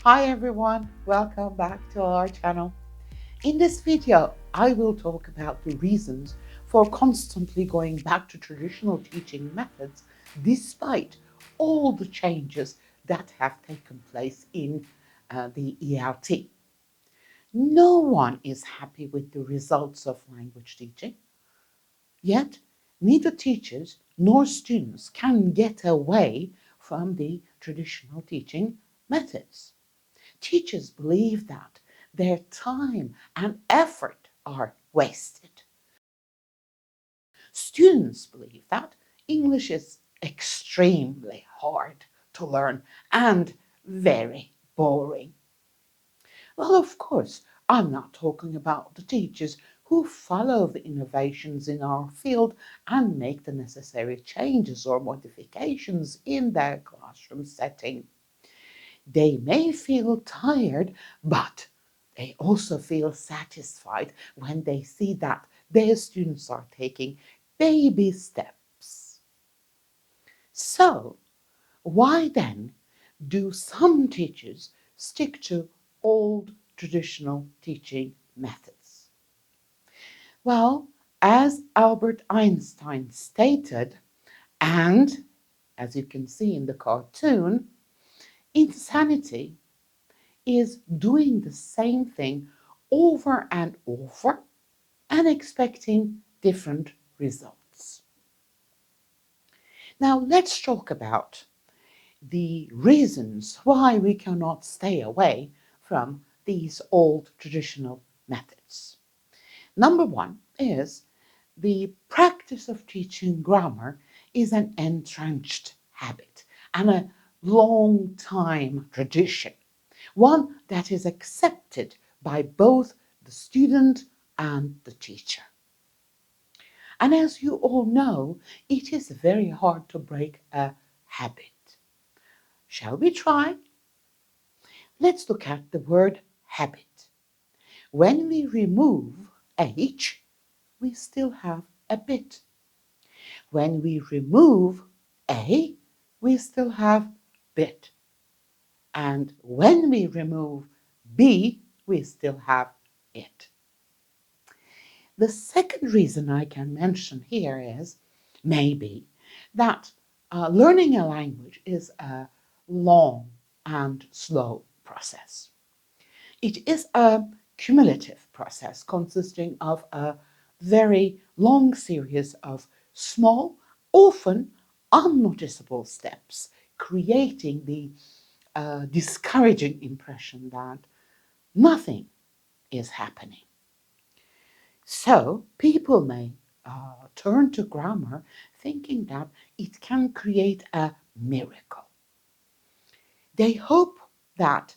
Hi everyone, welcome back to our channel. In this video, I will talk about the reasons for constantly going back to traditional teaching methods despite all the changes that have taken place in the ELT. No one is happy with the results of language teaching, yet neither teachers nor students can get away from the traditional teaching methods. Teachers believe that their time and effort are wasted. Students believe that English is extremely hard to learn and very boring. Well, of course, I'm not talking about the teachers who follow the innovations in our field and make the necessary changes or modifications in their classroom setting. They may feel tired, but they also feel satisfied when they see that their students are taking baby steps. So, why then do some teachers stick to old traditional teaching methods? Well, as Albert Einstein stated, and as you can see in the cartoon, insanity is doing the same thing over and over and expecting different results. Now, let's talk about the reasons why we cannot stay away from these old traditional methods. Number one is the practice of teaching grammar is an entrenched habit and a long time tradition, one that is accepted by both the student and the teacher. And as you all know, it is very hard to break a habit. Shall we try? Let's look at the word habit. When we remove H, we still have a bit. When we remove A, we still have bit. And when we remove B, we still have it. The second reason I can mention here is maybe that learning a language is a long and slow process. It is a cumulative process consisting of a very long series of small, often unnoticeable steps, creating the discouraging impression that nothing is happening. So people may turn to grammar thinking that it can create a miracle. They hope that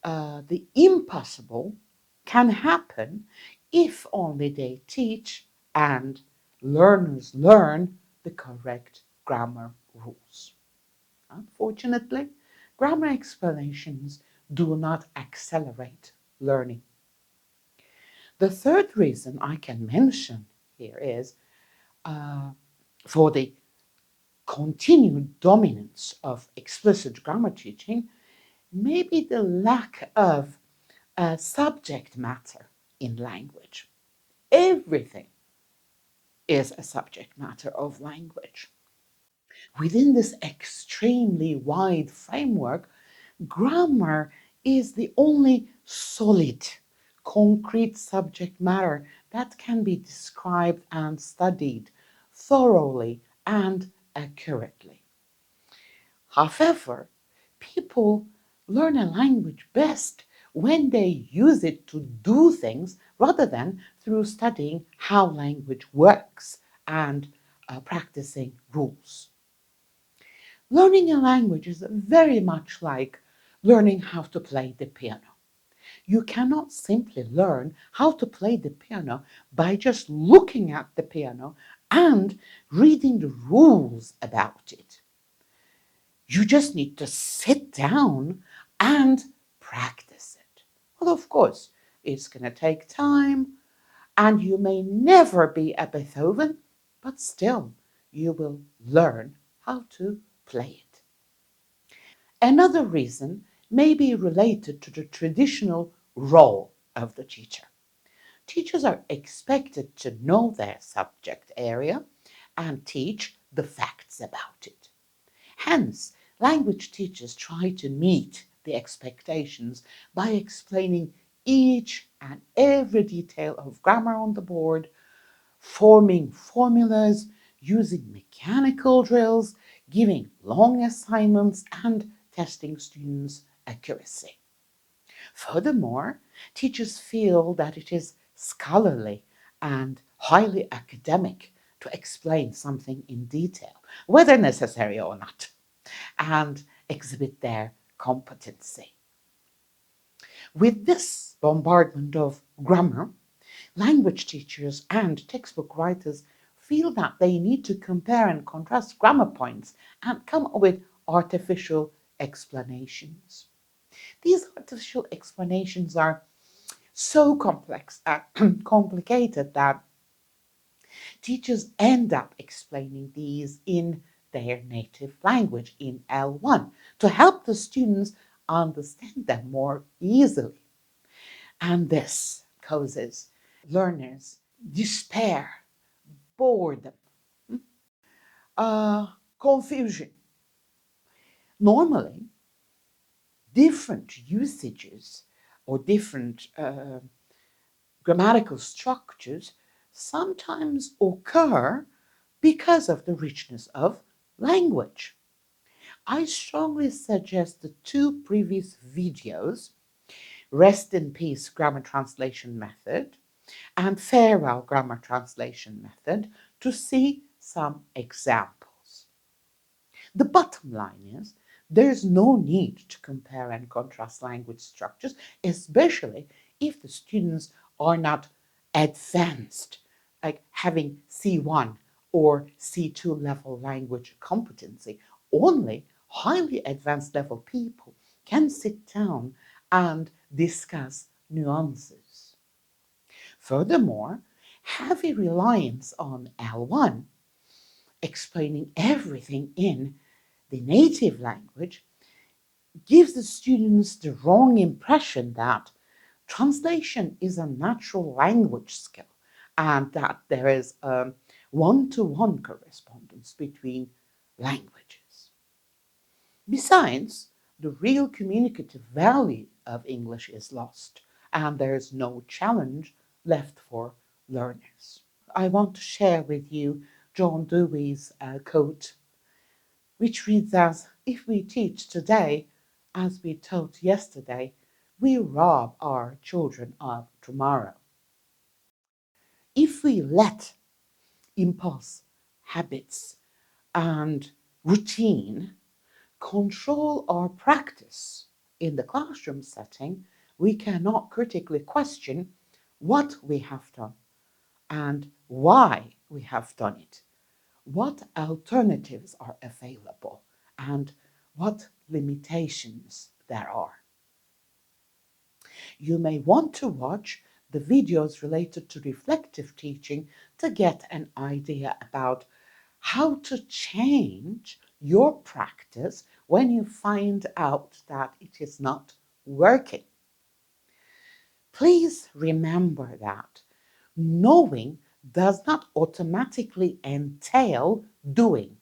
the impossible can happen if only they teach and learners learn the correct grammar rules. Unfortunately, grammar explanations do not accelerate learning. The third reason I can mention here is for the continued dominance of explicit grammar teaching, maybe the lack of subject matter in language. Everything is a subject matter of language. Within this extremely wide framework, grammar is the only solid, concrete subject matter that can be described and studied thoroughly and accurately. However, people learn a language best when they use it to do things rather than through studying how language works and practicing rules. Learning a language is very much like learning how to play the piano. You cannot simply learn how to play the piano by just looking at the piano and reading the rules about it. You just need to sit down and practice it. Well, of course, it's going to take time, and you may never be a Beethoven, but still, you will learn how to play it. Another reason may be related to the traditional role of the teacher. Teachers are expected to know their subject area and teach the facts about it. Hence, language teachers try to meet the expectations by explaining each and every detail of grammar on the board, forming formulas, using mechanical drills, giving long assignments, and testing students' accuracy. Furthermore, teachers feel that it is scholarly and highly academic to explain something in detail, whether necessary or not, and exhibit their competency. With this bombardment of grammar, language teachers and textbook writers feel that they need to compare and contrast grammar points and come up with artificial explanations. These artificial explanations are so complex and complicated that teachers end up explaining these in their native language in L1 to help the students understand them more easily. And this causes learners despair, boredom, confusion. Normally, different usages or different grammatical structures sometimes occur because of the richness of language. I strongly suggest the two previous videos, Rest in Peace Grammar Translation Method and Farewell Grammar Translation Method, to see some examples. The bottom line is there's no need to compare and contrast language structures, especially if the students are not advanced, like having C1 or C2 level language competency. Only highly advanced level people can sit down and discuss nuances. Furthermore, heavy reliance on L1, explaining everything in the native language, gives the students the wrong impression that translation is a natural language skill and that there is a one-to-one correspondence between languages. Besides, the real communicative value of English is lost, and there is no challenge left for learners. I want to share with you John Dewey's quote, which reads as, "If we teach today as we taught yesterday, we rob our children of tomorrow." If we let impulse, habits, and routine control our practice in the classroom setting, we cannot critically question what we have done and why we have done it, what alternatives are available, and what limitations there are. You may want to watch the videos related to reflective teaching to get an idea about how to change your practice when you find out that it is not working. Please remember that knowing does not automatically entail doing.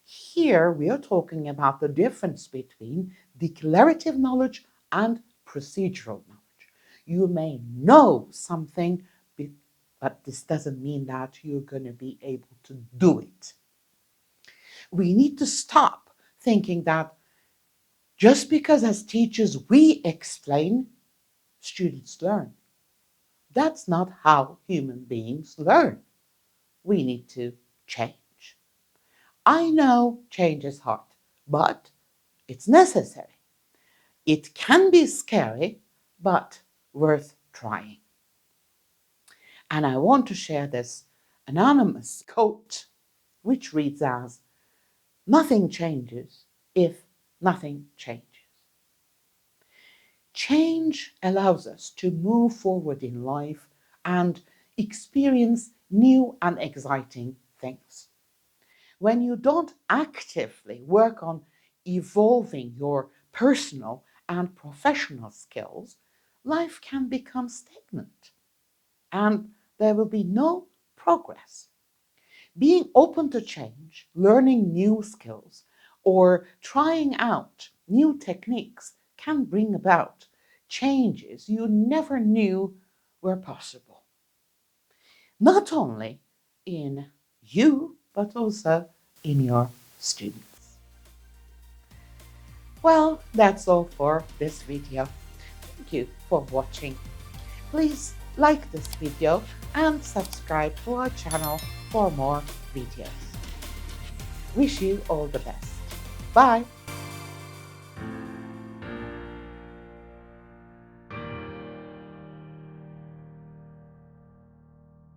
Here we are talking about the difference between declarative knowledge and procedural knowledge. You may know something, but this doesn't mean that you're going to be able to do it. We need to stop thinking that just because as teachers we explain, students learn. That's not how human beings learn. We need to change. I know change is hard, but it's necessary. It can be scary, but worth trying. And I want to share this anonymous quote, which reads as, "Nothing changes if nothing changes." Change allows us to move forward in life and experience new and exciting things. When you don't actively work on evolving your personal and professional skills, life can become stagnant and there will be no progress. Being open to change, learning new skills, or trying out new techniques can bring about changes you never knew were possible. Not only in you, but also in your students. Well, that's all for this video. Thank you for watching. Please like this video and subscribe to our channel for more videos. Wish you all the best. Bye.